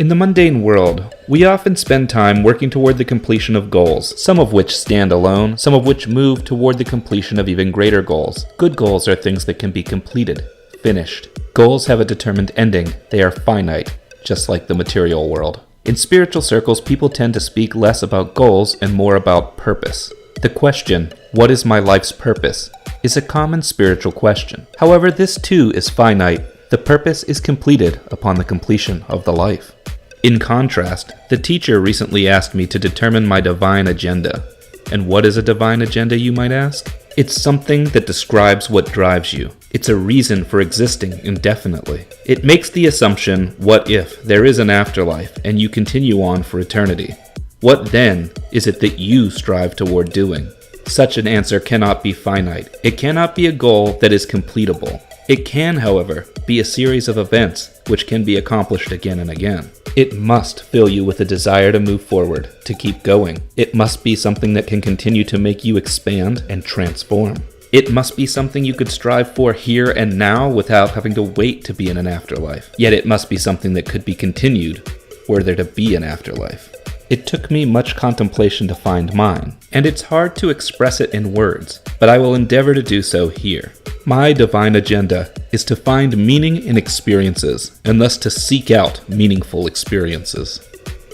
In the mundane world, we often spend time working toward the completion of goals, some of which stand alone, some of which move toward the completion of even greater goals. Good goals are things that can be completed, finished. Goals have a determined ending. They are finite, just like the material world. In spiritual circles, people tend to speak less about goals and more about purpose. The question, what is my life's purpose, is a common spiritual question. However, this too is finite. The purpose is completed upon the completion of the life. In contrast, the teacher recently asked me to determine my divine agenda. And what is a divine agenda, you might ask? It's something that describes what drives you. It's a reason for existing indefinitely. It makes the assumption, what if there is an afterlife and you continue on for eternity? What then is it that you strive toward doing? Such an answer cannot be finite. It cannot be a goal that is completable. It can, however, be a series of events which can be accomplished again and again. It must fill you with a desire to move forward, to keep going. It must be something that can continue to make you expand and transform. It must be something you could strive for here and now without having to wait to be in an afterlife. Yet it must be something that could be continued were there to be an afterlife. It took me much contemplation to find mine, and it's hard to express it in words, but I will endeavor to do so here. My divine agenda is to find meaning in experiences, and thus to seek out meaningful experiences.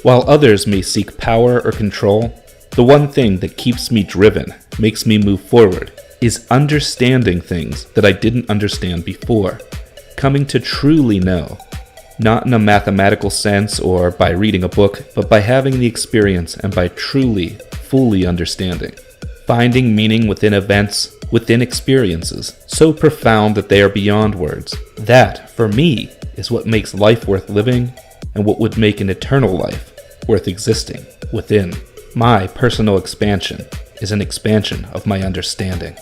While others may seek power or control, the one thing that keeps me driven, makes me move forward, is understanding things that I didn't understand before, coming to truly know. Not in a mathematical sense or by reading a book, but by having the experience and by truly, fully understanding. Finding meaning within events, within experiences, so profound that they are beyond words. That, for me, is what makes life worth living and what would make an eternal life worth existing within. My personal expansion is an expansion of my understanding.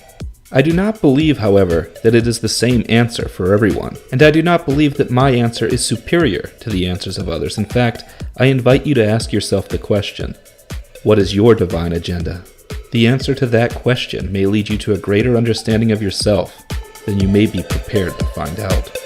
I do not believe, however, that it is the same answer for everyone, and I do not believe that my answer is superior to the answers of others. In fact, I invite you to ask yourself the question, what is your divine agenda? The answer to that question may lead you to a greater understanding of yourself than you may be prepared to find out.